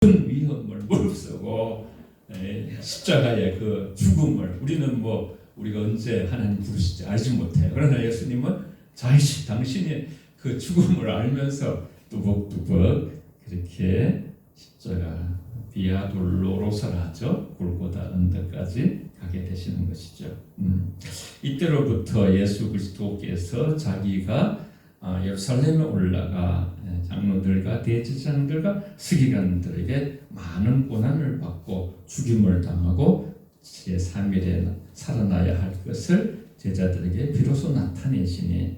큰 위험을 무릅쓰고 십자가의 그 죽음을 우리가 언제 하나님 부르실지 알지 못해요. 그러나 예수님은 당신의 그 죽음을 알면서 뚜벅뚜벅 그렇게 십자가 비아 돌로로사라 하죠. 골고다 언덕까지 가게 되시는 것이죠. 이때로부터 예수 그리스도께서 자기가 예루살렘에 올라가 장로들과 대제사장들과 서기관들에게 많은 고난을 받고 죽임을 당하고 제3일에 살아나야 할 것을 제자들에게 비로소 나타내시니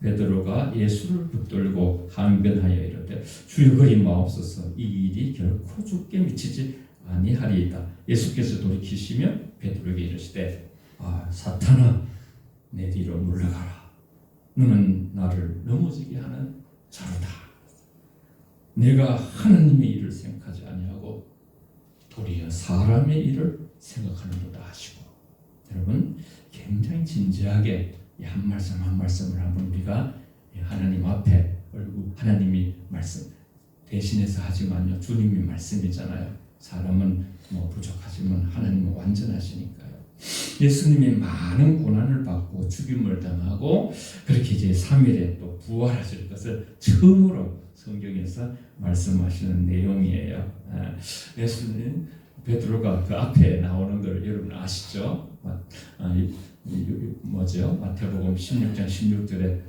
베드로가 예수를 붙들고 항변하여 이르되 주여 그리 마옵소서 이 일이 결코 죽게 미치지 아니하리이다. 예수께서 돌이키시며 베드로에게 이르시되 사탄아 내 뒤로 물러가라. 너는 나를 넘어지게 하는 자로다. 내가 하나님의 일을 생각하지 아니하고 도리어 사람의 일을 생각하는도다 하시고, 여러분 굉장히 진지하게 한 말씀 한 말씀을 한번 우리가 하나님 앞에 하나님이 말씀 대신해서 하지만요, 주님이 말씀이잖아요. 사람은 부족하지만 하나님은 완전하시니까요. 예수님이 많은 고난을 받고 죽임을 당하고 그렇게 이제 3일에 또 부활하실 것을 처음으로 성경에서 말씀하시는 내용이에요. 예수님 베드로가 그 앞에 나오는 걸 여러분 아시죠? 마태복음 16장 16절에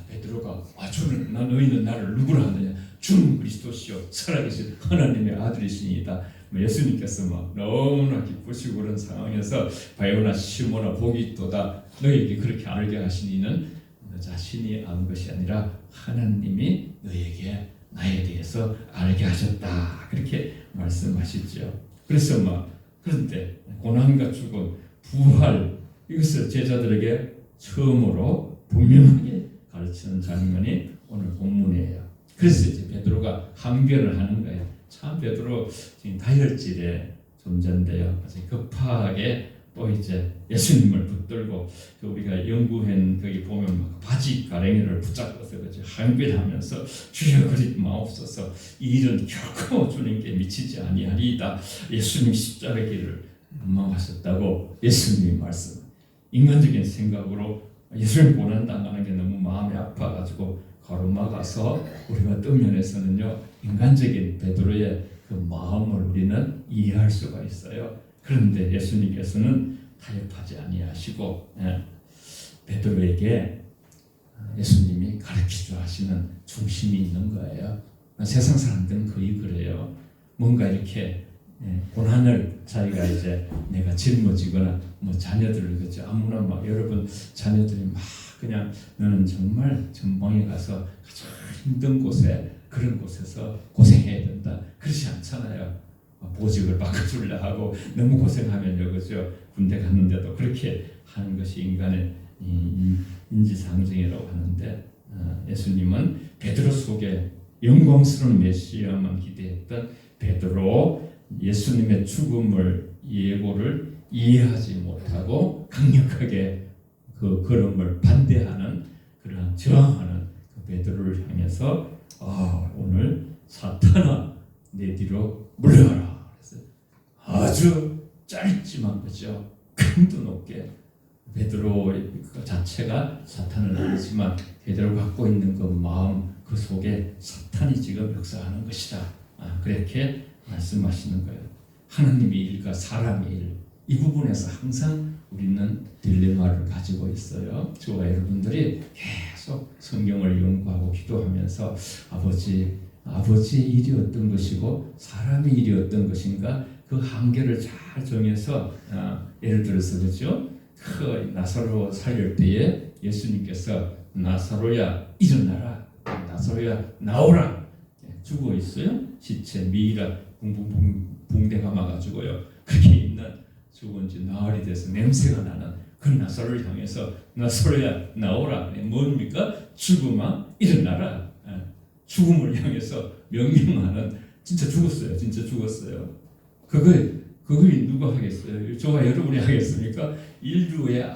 베드로가 주는 너희는 나를 누구라 하느냐? 주는 그리스도시요 살아계신 하나님의 아들이시니이다. 예수님께서 너무나 기쁘시고 그런 상황에서 바요나 시모나 복이 있도다. 너희에게 그렇게 알게 하시니는 너 자신이 안 것이 아니라 하나님이 너에게 나에 대해서 알게 하셨다. 그렇게 말씀하시죠. 그래서 그런데 고난과 죽음, 부활 이것을 제자들에게 처음으로 분명하게 가르치는 장면이 오늘 본문이에요. 그래서 이제 베드로가 항변을 하는 거예요. 참 베드로 지금 다혈질의 존재인데요. 그래서 급하게 또 이제 예수님을 붙들고 우리가 연구한 거기 보면 바지 가랭이를 붙잡고서 항변하면서 주여 그리 마옵소서 이 일은 결코 주님께 미치지 아니하리이다. 예수님 십자가의 길을 원망하셨다고 예수님이 말씀. 인간적인 생각으로 예수님 고난 당하는 게 너무 마음이 아파가지고 가로막아서 우리가 어떤 면에서는요 인간적인 베드로의 그 마음을 우리는 이해할 수가 있어요. 그런데 예수님께서는 타협하지 아니하시고 베드로에게 예수님이 가르치려 하시는 중심이 있는 거예요. 세상 사람들은 거의 그래요. 뭔가 이렇게 고난을 자기가 이제 내가 짊어지거나 자녀들을 그죠 아무나 여러분 자녀들이 그냥 너는 정말 전방에 가서 가장 힘든 곳에 그런 곳에서 고생해야 된다. 그렇지 않잖아요. 보직을 바꿔주려 하고 너무 고생하면요, 그죠? 군대 갔는데도 그렇게 하는 것이 인간의 인지상정이라고 하는데 예수님은 베드로 속에 영광스러운 메시아만 기대했던 베드로 예수님의 죽음을 예고를 이해하지 못하고 강력하게 그 걸음을 반대하는 그러한 저항하는 그 베드로를 향해서 오늘 사탄아 내 뒤로 물러가라. 그래서 아주 짧지만 그죠 강도 높게 베드로 그 자체가 사탄은 아니지만 베드로가 갖고 있는 그 마음 그 속에 사탄이 지금 역사하는 것이다. 그렇게 말씀하시는 거예요. 하나님의 일과 사람의 일, 이 부분에서 항상 우리는 딜레마를 가지고 있어요. 저와 여러분들이 계속 성경을 연구하고 기도하면서 아버지의 일이 어떤 것이고 사람의 일이 어떤 것인가 그 한계를 잘 정해서 예를 들어서 그렇죠. 그 나사로 살릴 때에 예수님께서 나사로야 일어나라, 나사로야 나오라. 죽어 있어요. 시체 미이라 붕대 감아가지고요. 그렇게 있는 죽은 지 나흘이 돼서 냄새가 나는 그 나사로를 향해서 나사로야 나오라. 뭡니까? 죽음아 일어나라. 죽음을 향해서 명령하는 진짜 죽었어요. 진짜 죽었어요. 그걸 누가 하겠어요? 저와 여러분이 하겠습니까? 인류에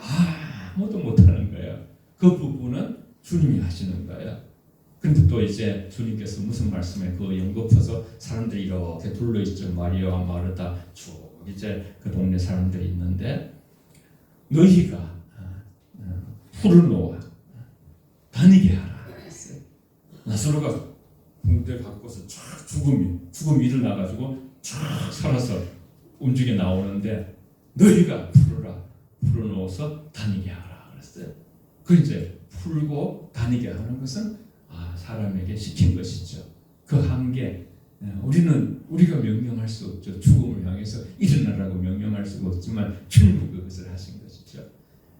아무도 못하는 거예요. 그 부분은 주님이 하시는 거예요. 그런데 또 이제 주님께서 무슨 말씀에 그 연거푸서 사람들이 이렇게 둘러있죠. 마리아와 마르다 쭉 이제 그 동네 사람들이 있는데 너희가 풀을 놓아 다니게 하라 했어요. 나사로가 붕대 갖고서 쫙 죽음이 일어나가지고 쫙 살아서 움직여 나오는데 너희가 풀을 놓아서 다니게 하라 그랬어요. 그 이제 풀고 다니게 하는 것은 사람에게 시킨 것이죠. 그 한계 우리가 명령할 수 없죠. 죽음을 향해서 일어나라고 명령할 수가 없지만 주님은 그것을 하신 것이죠.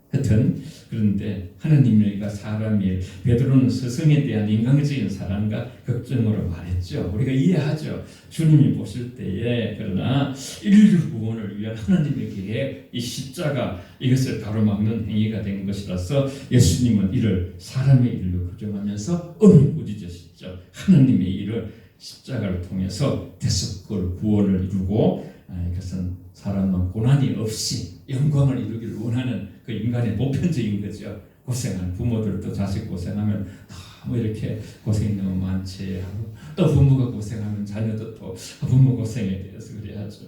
하여튼 그런데 하나님이가 사람이 베드로는 스승에 대한 인간적인 사랑과 걱정으로 말했죠. 우리가 이해하죠. 주님이 보실 때에 그러나 인류 구원을 위한 하나님의 계획, 이 십자가 이것을 가로막는 행위가 된 것이라서 예수님은 이를 사람의 일로 규정하면서 엄히 꾸짖으셨죠. 하나님의 일을 십자가를 통해서 대속을 구원을 이루고 이것은 사람은 고난이 없이 영광을 이루기를 원하는 그 인간의 보편적인 거죠. 고생한 부모들도 자식 고생하면 너무 이렇게 고생이 너무 많지 하고 또 부모가 고생하면 자녀도 또 부모 고생에 대해서 그래야죠.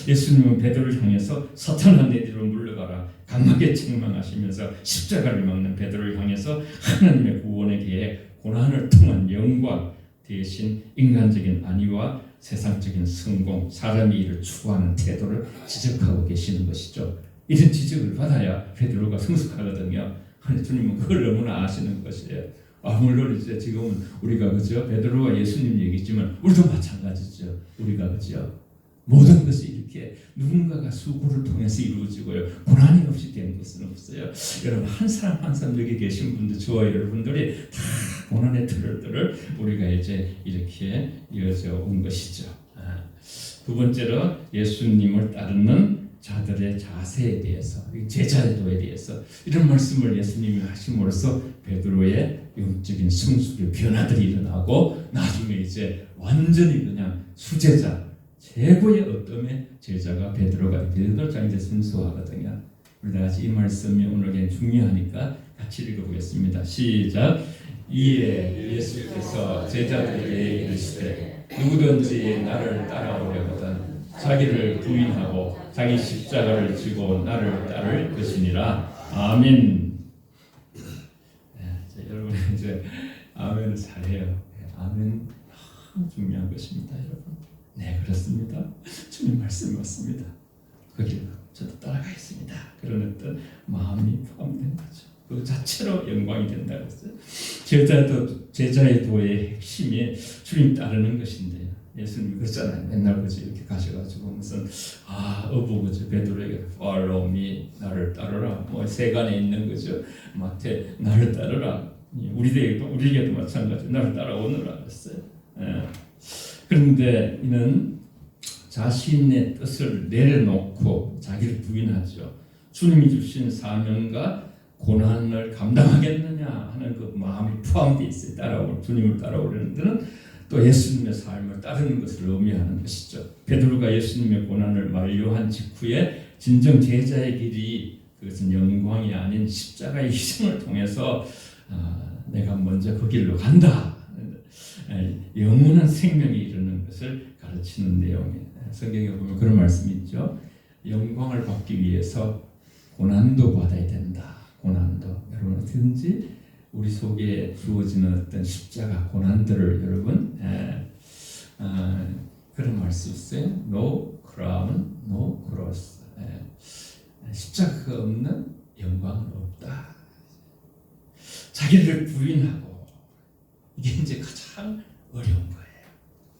예수님은 베드로를 향해서 사탄아 내 뒤로 물러가라 강하게 책망하시면서 십자가를 막는 베드로를 향해서 하나님의 구원의 계획 고난을 통한 영광 대신 인간적인 안위와 세상적인 성공, 사람이 이를 추구하는 태도를 지적하고 계시는 것이죠. 이런 지적을 받아야 베드로가 성숙하거든요. 주님은 그걸 너무나 아시는 것이에요. 물론 이제 지금은 우리가 그죠 베드로와 예수님 얘기지만 우리도 마찬가지죠. 우리가 그죠 모든 것이 이렇게 누군가가 수고를 통해서 이루어지고요. 고난이 없이 된 것은 없어요. 여러분 한 사람 한 사람 여기 계신 분들 저와 여러분들이 다 고난의 틀을 우리가 이제 이렇게 이어져 온 것이죠. 두 번째로 예수님을 따르는 자들의 자세에 대해서 제자도에 대해서 이런 말씀을 예수님이 하심으로써 베드로의 영적인 성숙의 변화들이 일어나고 나중에 이제 완전히 그냥 수제자 최고의 어떤 제자가 베드로가 베드로가 이제 순수하거든요. 우리 다 같이 이 말씀이 오늘 중요하니까 같이 읽어보겠습니다. 시작. 이에 예수께서 제자들에게 이르시되 누구든지 나를 따라오려거든 자기를 부인하고 자기 십자가를 지고 나를 따를 것이니라. 아멘. 여러분 이제 아멘을 잘해요. 아멘 너무 중요한 것입니다, 여러분. 네, 그렇습니다. 주님 말씀 맞습니다. 거기에 저도 따라가겠습니다. 그런 어떤 마음이 포함된 거죠. 그 자체로 영광이 된다고 했어요. 제자의 도의 핵심이 주님 따르는 것인데 예수님이 그랬잖아요. 맨날 그저 이렇게 가셔가지고 무슨 어부그죠 베드로에게 follow me 나를 따르라 뭐 세간에 있는 거죠. 마태 나를 따르라. 우리에게도 마찬가지 나를 따라오느라 그랬어요. 그런데 이는 자신의 뜻을 내려놓고 자기를 부인하죠. 주님이 주신 사명과 고난을 감당하겠느냐 하는 그 마음이 포함되어 있어요. 주님을 따라오려는 데는 또 예수님의 삶을 따르는 것을 의미하는 것이죠. 베드로가 예수님의 고난을 만료한 직후에 진정 제자의 길이 그것은 영광이 아닌 십자가의 희생을 통해서 내가 먼저 그 길로 간다. 영원한 생명이 이르는 것을 가르치는 내용이에요. 성경에 보면 그런 말씀이 있죠. 영광을 받기 위해서 고난도 받아야 된다. 고난도 여러분 어떻게든지 우리 속에 주어지는 어떤 십자가 고난들을 여러분 그런 말씀 있어요. No crown, no cross. 십자가가 없는 영광은 없다. 자기를 부인하고 이게 이제 가장 어려운 거예요.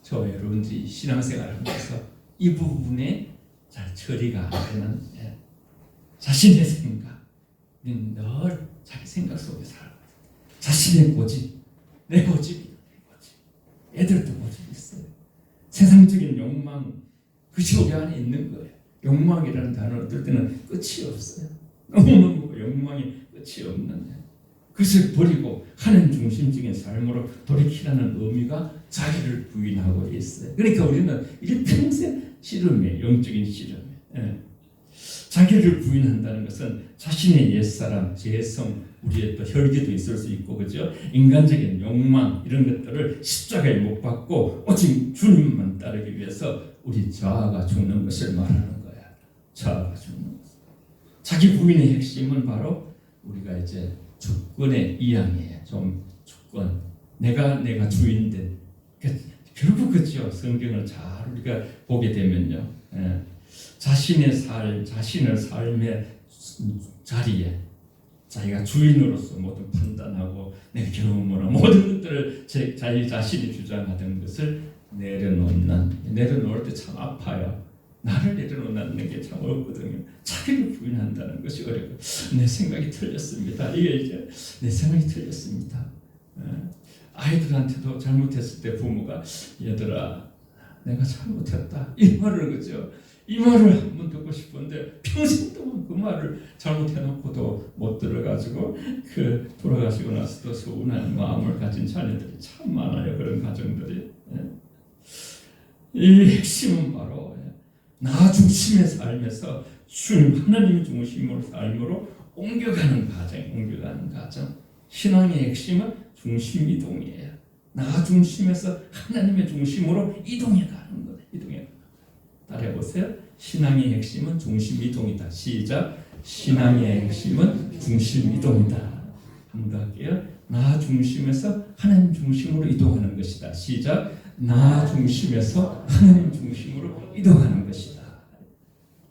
저 여러분들이 신앙생활을 하면서 이 부분에 잘 처리가 안 되는 자신의 생각, 늘 자기 생각 속에 살아요. 자신의 고집, 내 고집이 애들도 고집이 있어요. 세상적인 욕망 그 속에 안에 있는 거예요. 욕망이라는 단어 어떨 때는 끝이 없어요. 너무너무 욕망이 끝이 없는 그것을 버리고 하나님 중심적인 삶으로 돌이키라는 의미가 자기를 부인하고 있어요. 그러니까 우리는 일평생 씨름이에요. 영적인 씨름이에요. 자기를 부인한다는 것은 자신의 옛사람, 재성, 우리의 또 혈기도 있을 수 있고, 그죠? 인간적인 욕망 이런 것들을 십자가에 못 박고 오직 주님만 따르기 위해서 우리 자아가 죽는 것을 말하는 거야. 자아가 죽는 것. 자기 부인의 핵심은 바로 우리가 이제 주권의 이양이에요. 좀 주권. 내가 주인데. 결국 그죠. 성경을 잘 우리가 보게 되면요. 자신의 자신을 삶의 자리에 자기가 주인으로서 모든 판단하고 내 경험으로 모든 것들을 자기 자신이 주장하던 것을 내려놓을 때 참 아파요. 나를 내려놓는 게 참 어렵거든요. 자기를 부인한다는 것이 어려워. 내 생각이 틀렸습니다. 이게 이제 내 생각이 틀렸습니다. 아이들한테도 잘못했을 때 부모가 얘들아 내가 잘못했다 이 말을 그죠. 이 말을 한번 듣고 싶은데 평생 동안 그 말을 잘못해놓고도 못 들어가지고 돌아가시고 나서도 서운한 마음을 가진 자녀들이 참 많아요. 그런 가정들이. 이 핵심은 바로 나 중심의 삶에서 주님 하나님 중심으로 삶으로 옮겨가는 가정. 신앙의 핵심은 중심 이동이에요. 나 중심에서 하나님의 중심으로 이동해가는 거예요. 따라해보세요. 신앙의 핵심은 중심 이동이다. 시작. 신앙의 핵심은 중심 이동이다. 한번 더 할게요. 나 중심에서 하나님 중심으로 이동하는 것이다. 시작. 나 중심에서 하나님 중심으로 이동하는 것이다.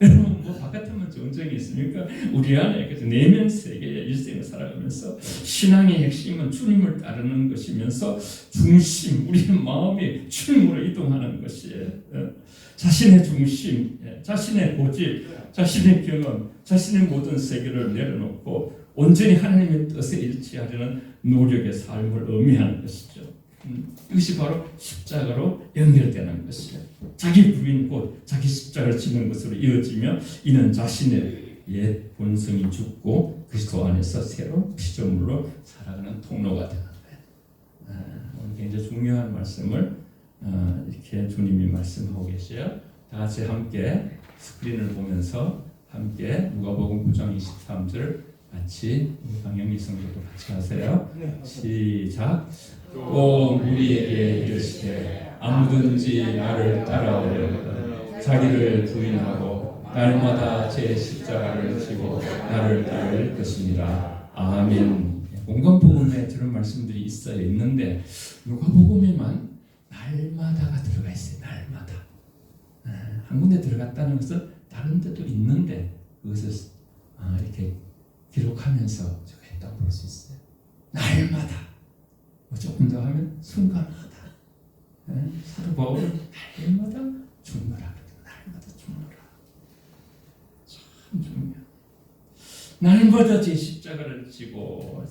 여러분 뭐 바깥에만 좋은 적이 있습니까? 우리 안에 그래서 내면 세계의 일생을 살아가면서 신앙의 핵심은 주님을 따르는 것이면서 중심 우리의 마음이 주님으로 이동하는 것이에요. 자신의 중심, 자신의 고집, 자신의 경험, 자신의 모든 세계를 내려놓고 온전히 하나님의 뜻에 일치하려는 노력의 삶을 의미하는 것이죠. 이것이 바로 십자가로 연결되는 것이에요. 자기 부인 곧 자기 십자가를 지는 것으로 이어지며 이는 자신의 옛 본성이 죽고 그리스도 안에서 새로운 피조물로 살아가는 통로가 되는 거예요. 오늘 굉장히 중요한 말씀을 이렇게 주님이 말씀하고 계셔요. 다 같이 함께 스크린을 보면서 함께 누가복음 9장 23절 같이 방영기 성도도 같이 하세요. 시작. 또 우리에게 이르시되 아무든지 나를 따라오려거든 자기를 부인하고 날마다 제 십자가를 지고 나를 따를 것이니라. 아멘. 온갖 복음에 저런 말씀들이 있는데 누가복음에만 날마다가 들어가 있어요. 날마다. 한 군데 들어갔다는 것은 다른 데도 있는데 그것을 이렇게 기록하면서 제가 했다고 볼 수 있어요. 날마다. 조금 더 하면 순간마다. 사도 바울은 날마다 죽노라. 날마다 죽노라. 참 중요해요. 날마다 제 십자가를 지고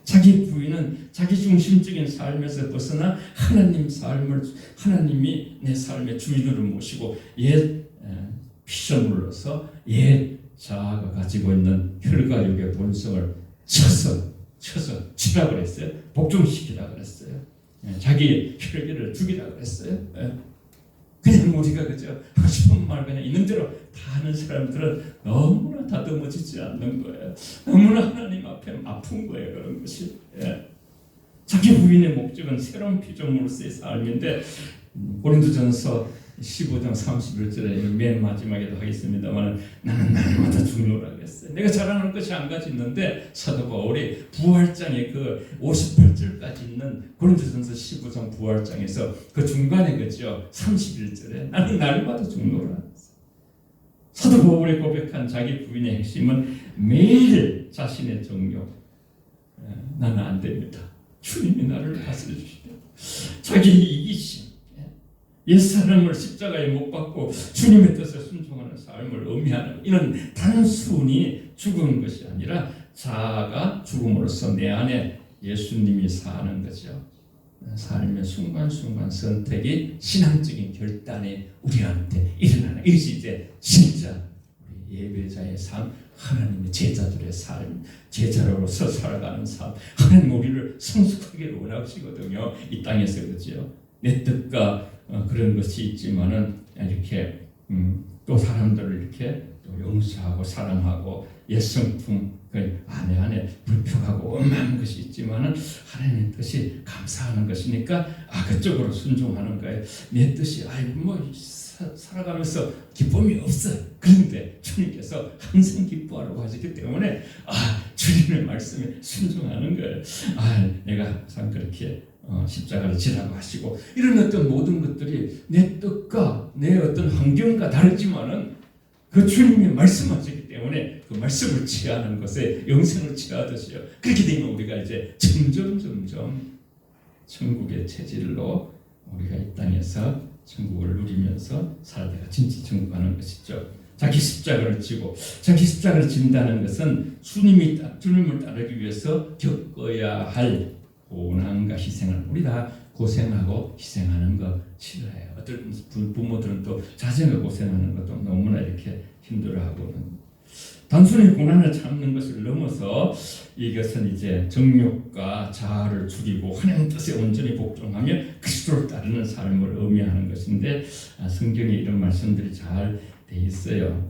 자기 부인은 자기 중심적인 삶에서 벗어나 하나님이 내 삶의 주인으로 모시고 옛 피조물로서 옛 자아가 가지고 있는 혈과육의 본성을 쳐서 치라 그랬어요. 복종시키라 그랬어요. 자기 혈기를 죽이라 그랬어요. 그냥 우리가 그저 하고 싶은 말 그냥 있는 대로 다 하는 사람들은 너무나 다듬어지지 않는 거예요. 너무나 하나님 앞에 아픈 거예요. 그런 것이. 자기 부인의 목적은 새로운 피조물로서의 삶인데 고린도전서 15장 31절에 맨 마지막에도 하겠습니다만 나는 날마다 죽노라 그랬어요. 내가 자랑할 것이 한 가지 있는데 사도 바울이 부활장에 그 58절까지 있는 고린도전서 15장 부활장에서 그 중간에 그죠 31절에 나는 날마다 죽노라. 사도 바울이 고백한 자기 부인의 핵심은 매일 자신의 정욕 나는 안 됩니다. 주님이 나를 다스려 주시되 자기 이기심 옛사람을 십자가에 못 박고 주님의 뜻에 순종하는 삶을 의미하는 이런 단순히 죽은 것이 아니라 자아가 죽음으로써 내 안에 예수님이 사는 거죠. 삶의 순간순간 선택이 신앙적인 결단이 우리한테 일어나는 이것이 이제 진짜 우리 예배자의 삶, 하나님의 제자들의 삶, 제자로서 살아가는 삶, 하나님 우리를 성숙하게 원하시거든요. 이 땅에서 그렇죠. 내 뜻과 그런 것이 있지만은 이렇게 또 사람들을 이렇게 또 용서하고 사랑하고 옛성품 그 아내 안에 불평하고 엄한 것이 있지만은 하나님의 뜻이 감사하는 것이니까 그쪽으로 순종하는 거예요. 내 뜻이 살아가면서 기쁨이 없어. 그런데 주님께서 항상 기뻐하라고 하시기 때문에 주님의 말씀에 순종하는 거예요. 내가 참 그렇게 십자가를 지라고 하시고 이런 어떤 모든 것들이 내 뜻과 내 어떤 환경과 다르지만은 그 주님이 말씀하시기 때문에 그 말씀을 취하는 것에 영생을 취하듯이요. 그렇게 되면 우리가 이제 점점 천국의 체질로 우리가 이 땅에서 천국을 누리면서 살다가 진짜 천국 가는 것이죠. 자기 십자가를 지고 자기 십자가를 진다는 것은 주님을 따르기 위해서 겪어야 할 고난과 희생을 우리 다 고생하고 희생하는 거 싫어해요. 어떤 부모들은 또 자녀가 고생하는 것도 너무나 이렇게 힘들어하고는 단순히 고난을 참는 것을 넘어서 이것은 이제 정욕과 자아를 죽이고 하나님 뜻에 온전히 복종하며 그리스도를 따르는 삶을 의미하는 것인데 성경에 이런 말씀들이 잘 돼 있어요.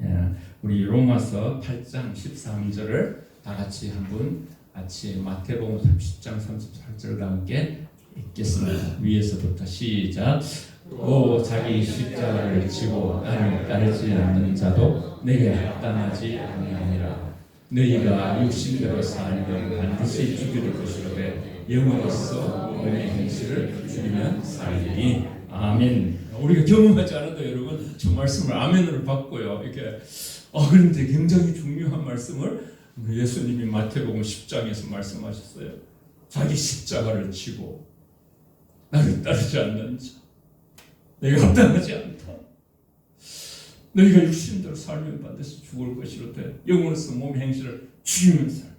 우리 로마서 8장 13절을 다 같이 한번 같이 마태복음 30장 38절과 함께 읽겠습니다. 위에서부터 시작. 또 자기 십자가를 지고 나를 따르지 않는 자도 내게 합당하지 아니하니라. 너희가 육신대로 살면 반드시 죽일 것이로되 영으로서 몸의 행실을 줄이면 살리니. 아멘. 우리가 경험하지 않아도 여러분 저 말씀을 아멘으로 받고요. 이렇게 그런데 굉장히 중요한 말씀을 예수님이 마태복음 10장에서 말씀하셨어요. 자기 십자가를 지고 나를 따르지 않는 자 내가 합당하지 않다. 너희가 육신대로 살면 반드시 죽을 것이로되 영으로서 몸의 행실을 죽이면 살.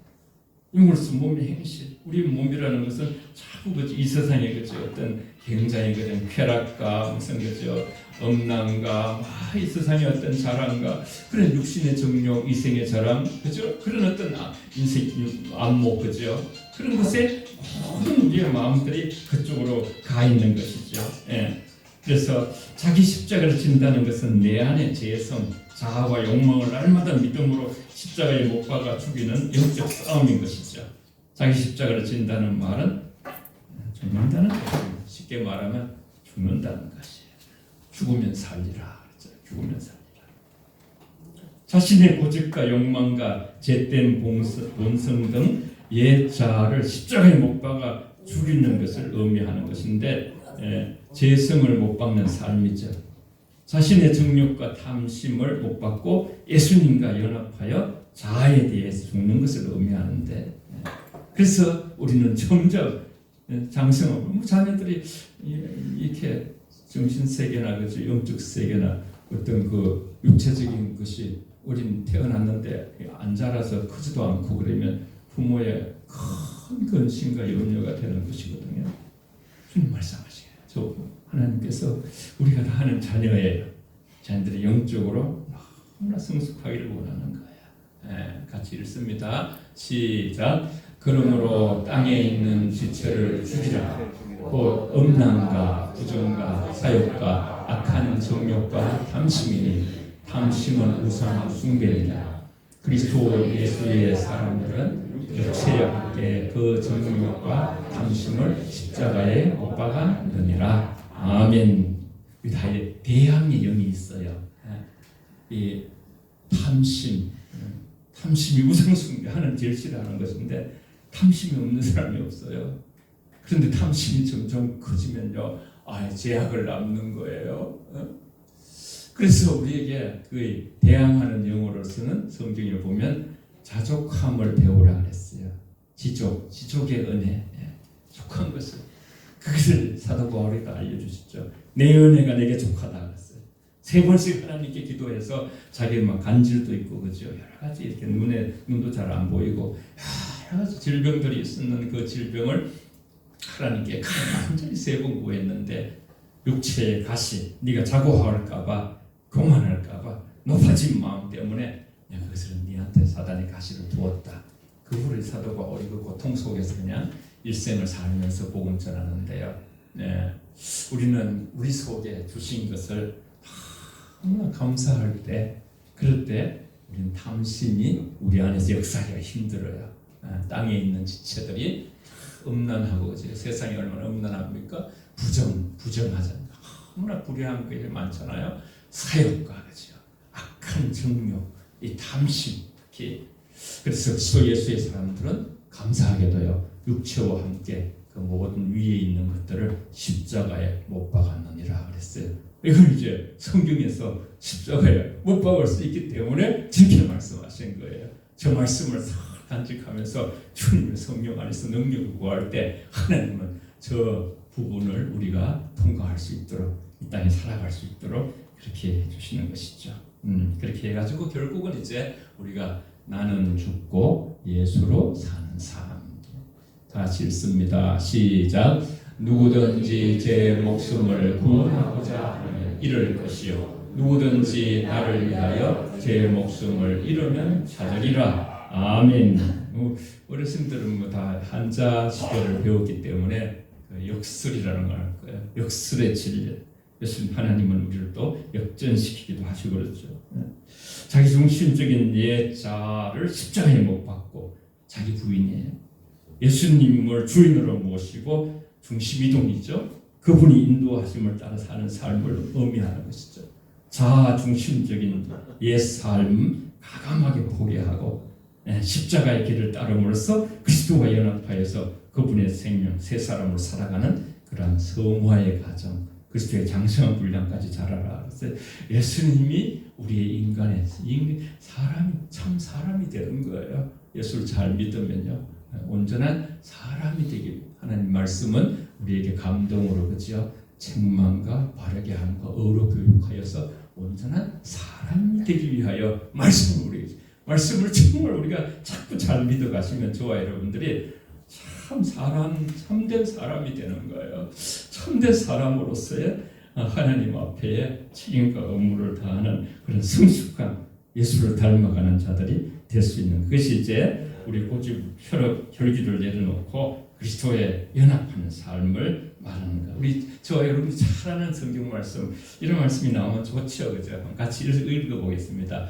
영으로서 몸의 행실. 우리 몸이라는 것은 자꾸 이 세상에 어떤 굉장히 쾌락과 무슨 엄랑과 이 세상의 어떤 자랑과 그런 육신의 정욕, 이생의 자랑, 그죠? 그런 어떤 인생 안목, 그죠? 그런 것에 모든 우리의 마음들이 그쪽으로 가 있는 것이죠. 그래서 자기 십자가를 진다는 것은 내 안의 죄성, 자아와 욕망을 날마다 믿음으로 십자가에 못 박아 죽이는 영적 싸움인 것이죠. 자기 십자가를 진다는 말은 죽는다는 것입니다. 쉽게 말하면 죽는다는 것이에요. 죽으면 살리라. 죽으면 살리라. 자신의 고집과 욕망과 죄된 본성 등 옛 자아를 십자가에 못 박아 죽이는 것을 의미하는 것인데 죄성을 못 박는 삶이죠. 자신의 정욕과 탐심을 못 받고 예수님과 연합하여 자아에 대해서 죽는 것을 의미하는데 그래서 우리는 점점 장성하고 자녀들이 이렇게 정신세계나 그죠 영적 세계나 어떤 그 육체적인 것이 우린 태어났는데 안 자라서 크지도 않고 그러면 부모의 큰 근심과 염려가 되는 것이거든요. 주님 말씀하시게요. 저 하나님께서 우리가 다 하는 자녀예요. 자녀들이 영적으로 너무나 성숙하기를 원하는 거예요. 같이 읽습니다. 시작. 그러므로 땅에 있는 지체를 죽이라. 곧 음란과 부정과 사욕과 악한 정욕과 탐심이니 탐심은 우상 숭배이다. 그리스도 예수의 사람들은 육체와 함께 그 정욕과 탐심을 십자가에 못 박았느니라. 아멘. 우리 다 대항의 영이 있어요. 이 탐심이 우상 숭배하는 절실을 하는 것인데 탐심이 없는 사람이 없어요. 그런데 탐심이 점점 커지면요, 제약을 낳는 거예요. 그래서 우리에게 그 대항하는 영어로서는 성경에 보면 자족함을 배우라 그랬어요. 지족의 은혜, 족한 것을 그것을 사도 바울이 다 알려주시죠. 내 은혜가 내게 족하다 그랬어요. 3번씩 하나님께 기도해서 자기 막 간질도 있고 그죠. 여러 가지 이렇게 눈도 잘 안 보이고 여러 가지 질병들이 있었는 그 질병을 하나님께 간절히 3번 구했는데 육체의 가시, 네가 자고할까봐 교만할까봐 높아진 마음 때문에 내가 그것을 네한테 사단의 가시를 두었다. 그 후로 사도 바울이 그 고통 속에서 그냥 일생을 살면서 복음 전하는데요. 우리는 우리 속에 주신 것을 너무나 감사할 때, 그럴 때 우리는 탐심이 우리 안에서 역사하기가 힘들어요. 땅에 있는 지체들이 음란하고 세상이 얼마나 음란합니까? 부정하잖아요. 너무나 불의한 게 많잖아요. 사욕과 그죠? 악한 정욕, 이 탐심, 특히 그래서 그리스도 예수의 사람들은 감사하게도요 육체와 함께 그 모든 위에 있는 것들을 십자가에 못 박았느니라 그랬어요. 이건 이제 성경에서 십자가에 못 박을 수 있기 때문에 이렇게 말씀하신 거예요. 저 말씀을 간직하면서 주님의 성령 안에서 능력을 구할 때 하나님은 저 부분을 우리가 통과할 수 있도록 이 땅에 살아갈 수 있도록 그렇게 해주시는 것이죠. 그렇게 해가지고 결국은 이제 우리가 나는 죽고 예수로 사는 삶. 다시 읽습니다. 시작. 누구든지 제 목숨을 구원하고자 하면 잃을 것이요 누구든지 나를 위하여 제 목숨을 잃으면 찾으리라. 아멘. 어르신들은 뭐 다 한자 시대를 배웠기 때문에 그 역설이라는 걸 할 거예요. 역설의 진리. 예수님 하나님은 우리를 또 역전시키기도 하시고 그렇죠. 자기 중심적인 예자를 십자가에 못 박고 자기 부인이에요. 예수님을 주인으로 모시고 중심 이동이죠. 그분이 인도하심을 따라 사는 삶을 의미하는 것이죠. 자아 중심적인 옛 삶 가감하게 포기하고 십자가의 길을 따름으로써 그리스도와 연합하여서 그분의 생명 새 사람으로 살아가는 그러한 성화의 과정, 그리스도의 장성한 분량까지 자라라. 그래서 예수님이 우리의 사람이 참 사람이 되는 거예요. 예수를 잘 믿으면요, 온전한 사람이 되길. 하나님 말씀은 우리에게 감동으로 그죠? 책망과 바르게 함과 의로 교육하여서 온전한 사람이 되기 위하여 말씀을 정말 우리가 자꾸 잘 믿어 가시면 좋아요. 여러분들이 참 참된 사람이 되는 거예요. 참된 사람으로서의 하나님 앞에 책임과 의무를 다하는 그런 성숙한 예수를 닮아가는 자들이 될 수 있는 그것이 이제 우리 고집 혈기를 내려놓고 그리스도에 연합하는 삶을 말하는 거. 저와 여러분이 잘 아는 성경 말씀, 이런 말씀이 나오면 좋죠, 그죠? 같이 읽어보겠습니다.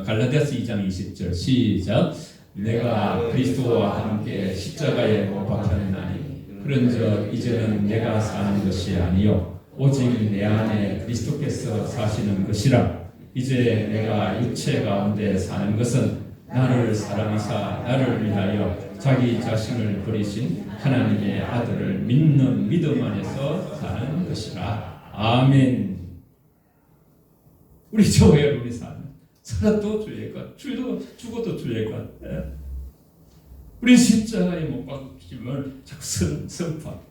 갈라디아서 2장 20절 시작. 내가 그리스도와 함께 십자가에 못 박혔나니 그런즉 이제는 내가 사는 것이 아니요 오직 내 안에 그리스도께서 사시는 것이라. 이제 내가 육체 가운데 사는 것은 나를 사랑하사 나를 위하여 자기 자신을 버리신 하나님의 아들을 믿는 믿음 안에서 사는 것이라. 아멘. 우리 저와 여러분이 살아도 주의 것, 죽어도 주의 것. 우리 십자가에 못 박히면 자꾸 선포.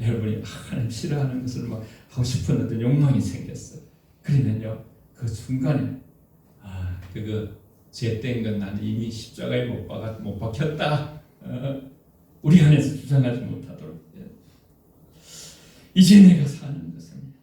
여러분이 하나님 싫어하는 것을 막 하고 싶은 어떤 욕망이 생겼어요. 그러면요, 그 순간에 그거 죄된 건 나는 이미 십자가에 못 박혔다. 우리 안에서 주장하지 못하도록. 이제 내가 사는 것은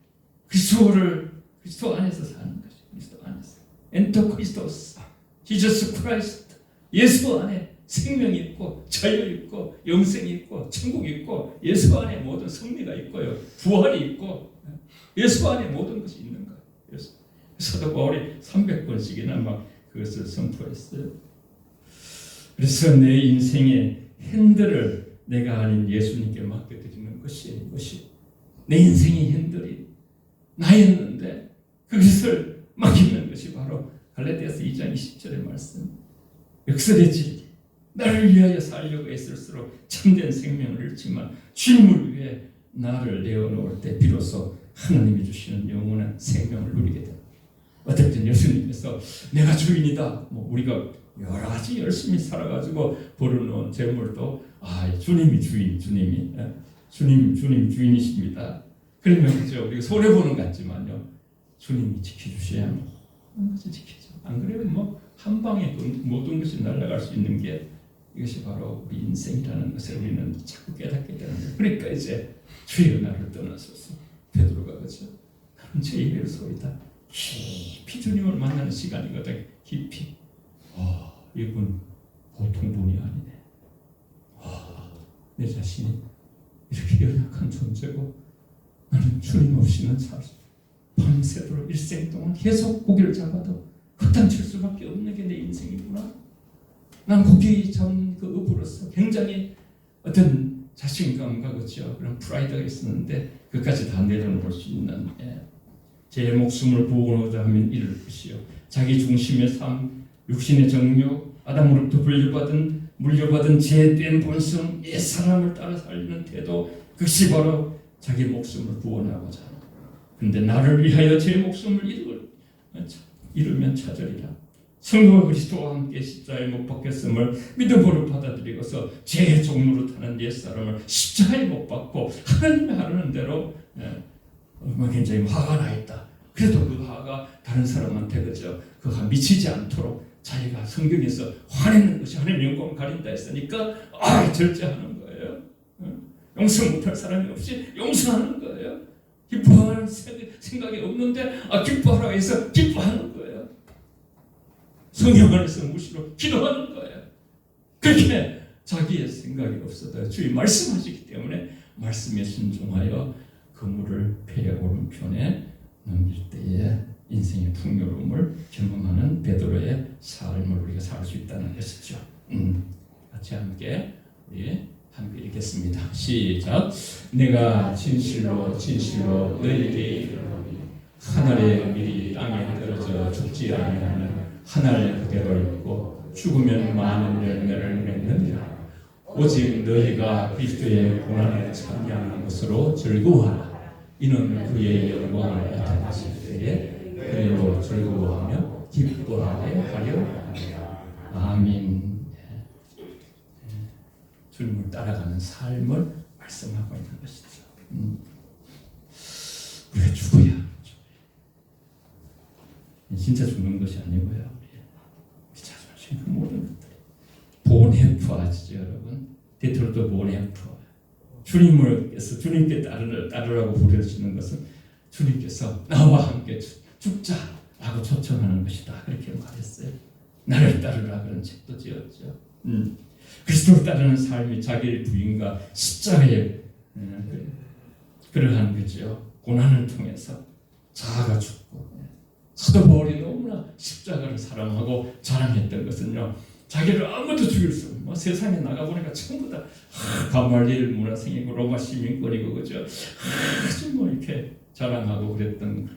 그리스도 안에서 사는 것이 그리스도 안에서. 엔터 크리스토스, 지저스 크라이스트. 예수 안에 생명이 있고 자유 있고 영생이 있고 천국이 있고 예수 안에 모든 승리가 있고요, 부활이 있고 예수 안에 모든 것이 있는 거예요. 사도 바울이 300번씩이나 막 그것을 선포했어요. 그래서 내 인생의 핸들을 내가 아닌 예수님께 맡겨드리는 것이 내 인생의 핸들이 나였는데 그것을 맡기는 것이 바로 갈라디아서 2장 20절의 말씀. 역설의 진리. 나를 위하여 살려고 애쓸수록 참된 생명을 잃지만 주님을 위해 나를 내어놓을 때 비로소 하나님이 주시는 영원한 생명을 누리게 됩니다. 어쨌든 예수님께서 내가 주인이다. 우리가 여러 가지 열심히 살아가지고 벌어놓은 재물도 주님이 주님이 주인이십니다. 그러면 그죠? 우리가 손해 보는 것 같지만요, 주님이 지켜주셔야 모든 것을 지키죠. 안 그러면 한 방에 모든 것이 날아갈 수 있는 게 이것이 바로 우리 인생이라는 것을 우리는 자꾸 깨닫게 되는 거예요. 그러니까 이제 주여 나를 떠나소서. 베드로가 그죠? 나는 죄인의 소이다. 깊이 주님을 만나는 시간이거든. 깊이. 이분 보통 분이 아니네. 내 자신이 이렇게 연약한 존재고 나는 주님 없이는 살 수. 밤새도록 일생 동안 계속 고개를 잡아도 앞당칠 수밖에 없는 게 내 인생이구나. 난 거기에 참그 어부로서 굉장히 어떤 자신감과 그런 프라이드가 있었는데 그까지 다 내려놓을 수 있는 제 목숨을 구원하고자 하면 이를 것이요 자기 중심의 삶, 육신의 정욕, 아담으로부터 물려받은 죄된 본성, 이 사람을 따라 살리는 태도, 그것이 바로 자기 목숨을 구원하고자 하는. 그런데 나를 위하여 제 목숨을 잃으면 차절이라. 성도가 그리스도와 함께 십자가에 못 박혔음을 믿음으로 받아들이고서 제 종로로 타는 옛사람을 십자가에 못 박고 하나님이 하라는 대로 굉장히 화가 나 있다. 그래도 그 화가 다른 사람한테 그가 미치지 않도록 자기가 성경에서 화내는 것이 하나님의 영광을 가린다 했으니까 절제하는 거예요. 용서 못할 사람이 없이 용서하는 거예요. 기뻐하는 생각이 없는데 기뻐하라고 해서 기뻐하는 거예요. 성령 안에서 무시로 기도하는 거예요. 그렇게 자기의 생각이 없어도 주의 말씀하시기 때문에 말씀에 순종하여 그물을 배의 오른편에 넘길 때에 인생의 풍요로움을 경험하는 베드로의 삶을 우리가 살 수 있다는 것이죠. 같이 함께 읽겠습니다. 시작. 내가 진실로 너희에게 이르노니 하늘의 밀이 땅에 떨어져 죽지 아니하는 하늘 그대로 있고 죽으면 많은 열매를 맺느니라. 오직 너희가 그리스도의 고난에 참여하는 것으로 즐거워하라. 이는 그의 영광을 나타내실 때에 그리로 즐거워하며 기뻐하게 하려 합니다. 아멘. 주님을 따라가는 삶을 말씀하고 있는 것이죠. 우리가 죽어야 진짜 죽는 것이 아니고요. 자존심 그 모든 것들이 본헤프 아시죠, 여러분? 데트로트 본헤프. 주님께 따르라고 부르시는 것은 주님께서 나와 함께 죽자라고 초청하는 것이다. 그렇게 말했어요. 나를 따르라 그런 책도 지었죠. 그리스도를 따르는 삶이 자기의 부인과 십자가의 그러한 거죠. 고난을 통해서 자아가 죽고 사도 바울이 너무나 십자가를 사랑하고 자랑했던 것은요. 자기를 아무도 죽일 수 없는 세상에 나가보니까 전부 다 가말리엘 문화생이고 로마 시민권이고 그죠. 아주 이렇게 자랑하고 그랬던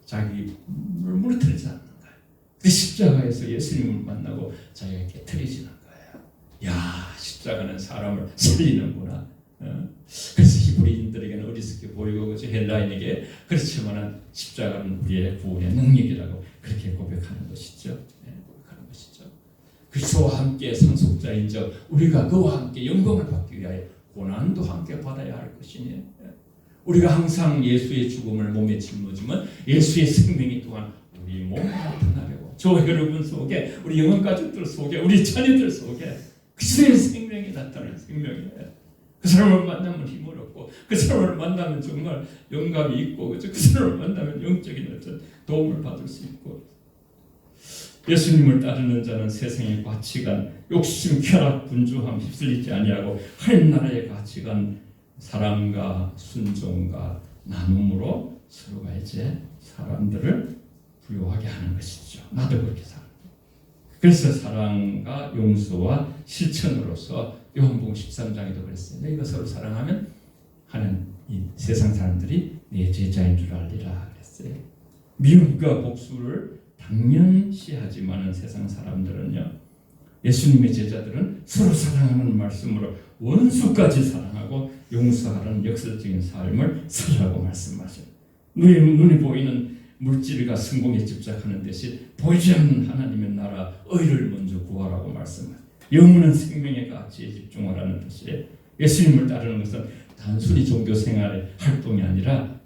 자기를 무너뜨리지 않는 거예요. 그 십자가에서 예수님을 만나고 자기가 깨트리지는 거예요. 야, 십자가는 사람을 살리는구나. 그래서 히브리인들에게는 어리석게 보이고 그죠. 헬라인에게 그렇지만은 십자가는 우리의 구원의 능력이라고 그렇게 고백하는 것이죠. 고백하는 것이죠. 그리스도와 함께 상속자인 저 우리가 그와 함께 영광을 받기 위하여 고난도 함께 받아야 할 것이니 우리가 항상 예수의 죽음을 몸에 짊어지면 예수의 생명이 또한 우리 몸에 나타나려고 저 여러분 속에 우리 영혼 가족들 속에 우리 자녀들 속에 그리스도의 생명이 나타나는 생명이에요. 그 사람을 만나면 힘을 얻고 그 사람을 만나면 정말 영감이 있고 그 사람을 만나면 영적인 어떤 도움을 받을 수 있고 예수님을 따르는 자는 세상의 가치관, 욕심, 쾌락, 분주함 휩쓸리지 아니하고 하나님 나라의 가치관, 사랑과 순종과 나눔으로 서로가 이제 사람들을 부유하게 하는 것이죠. 나도 그렇게 살아. 그래서 사랑과 용서와 실천으로서 요한복음 13장에도 그랬어요. 너희가 서로 사랑하면 하는 이 세상 사람들이 내 제자인 줄 알리라 그랬어요. 미움과 복수를 당연시하지만은 세상 사람들은요. 예수님의 제자들은 서로 사랑하는 말씀으로 원수까지 사랑하고 용서하는 역설적인 삶을 살라고 말씀하셔요. 눈에 보이는 물질과 성공에 집착하는 대신 보이지 않는 하나님의 나라 의를 먼저 구하라고 말씀하셔요. 영원한 생명의 가치에 집중하라는 뜻이에요. 예수님을 따르는 것은 단순히 종교 생활의 활동이 아니라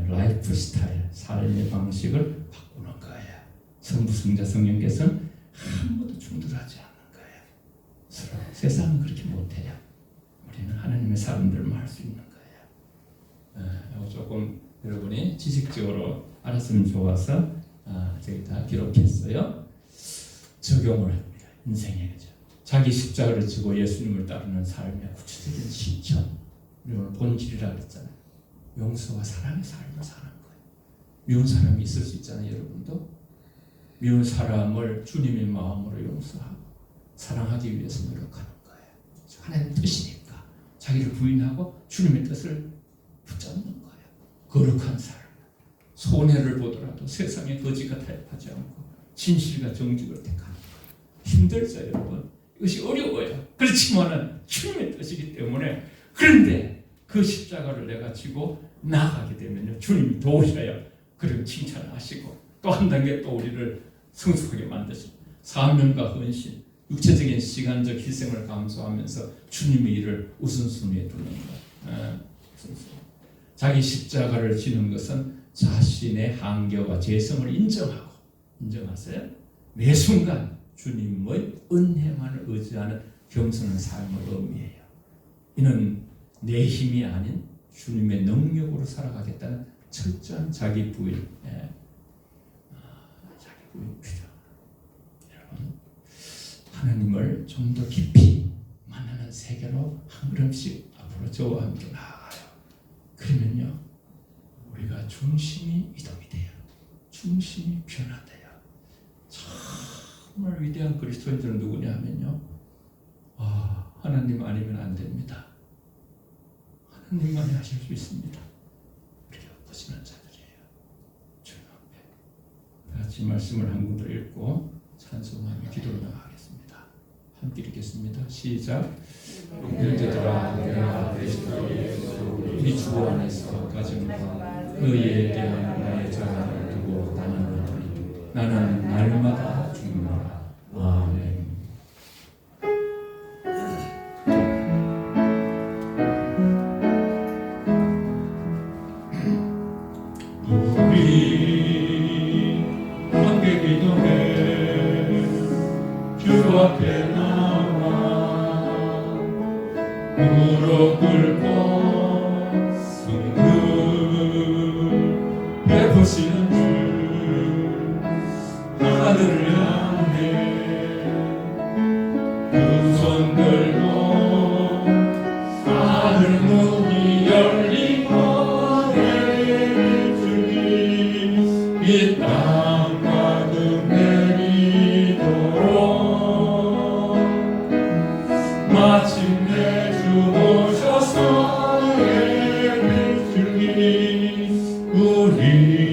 라이프 스타일, 삶의 방식을 바꾸는 거예요. 성부성자 성령께서는 한 번도 충돌하지 않는 거예요. 세상은 그렇게 못해요. 우리는 하나님의 사람들만 할 수 있는 거예요. 조금 여러분이 지식적으로 알았으면 좋아서 저기 다 기록했어요. 적용을 합니다. 인생에 그죠. 자기 십자가를 지고 예수님을 따르는 삶의 구체적인 실천, 우리는 본질이라고 했잖아요. 용서와 사랑의 삶을 사는 거예요. 미운 사람이 있을 수 있잖아요, 여러분도. 미운 사람을 주님의 마음으로 용서하고 사랑하기 위해서 노력하는 거예요. 하나님의 뜻이니까 자기를 부인하고 주님의 뜻을 붙잡는 거예요. 거룩한 사람, 손해를 보더라도 세상의 거지가 타협하지 않고 진실과 정직을 택하는 거예요. 힘들죠, 여러분. 이것이 어려워요. 그렇지만은 주님의 뜻이기 때문에. 그런데 그 십자가를 내가 지고 나아가게 되면요, 주님이 도우셔야 그런 칭찬하시고 또 한 단계 또 우리를 성숙하게 만드시고 사명과 헌신, 육체적인 시간적 희생을 감수하면서 주님의 일을 우선순위에 두는 것. 자기 십자가를 지는 것은 자신의 한계와 재성을 인정하세요. 매 순간 주님의 은혜만을 의지하는 겸손한 삶을 의미해요. 이는 내 힘이 아닌 주님의 능력으로 살아가겠다는 철저한 자기 부인, 자기 부인 필요. 여러분, 하나님을 좀 더 깊이 만나는 세계로 한 걸음씩 앞으로 저와 함께 나아가요. 그러면요, 우리가 중심이 이동이 돼요. 중심이 변화돼요. 정말 위대한 그리스도인들은 누구냐 하면요, 하나님 아니면 안 됩니다. 하나님만이 하실 수 있습니다. 우리가 보시는 자들이에요. 주님 앞에 같이 말씀을 한 군데 읽고 찬송하며 기도로 나가겠습니다. 함께 읽겠습니다. 시작. 일들아, 내가 그리스도 예수 우리 주 안에서 가진 너희에 대한 나의 자랑을 두고 나는 날마다 죽노라. 아멘. 우리 함께 기도해 주 앞에 나와 무릎 꿇고 성금 베푸시는 주 하늘을 향해 두 손 들고 하늘 문이 열리고 내 주님 이 땅 가득 내리도록 마침내 주 오셔서 예배 주님 우리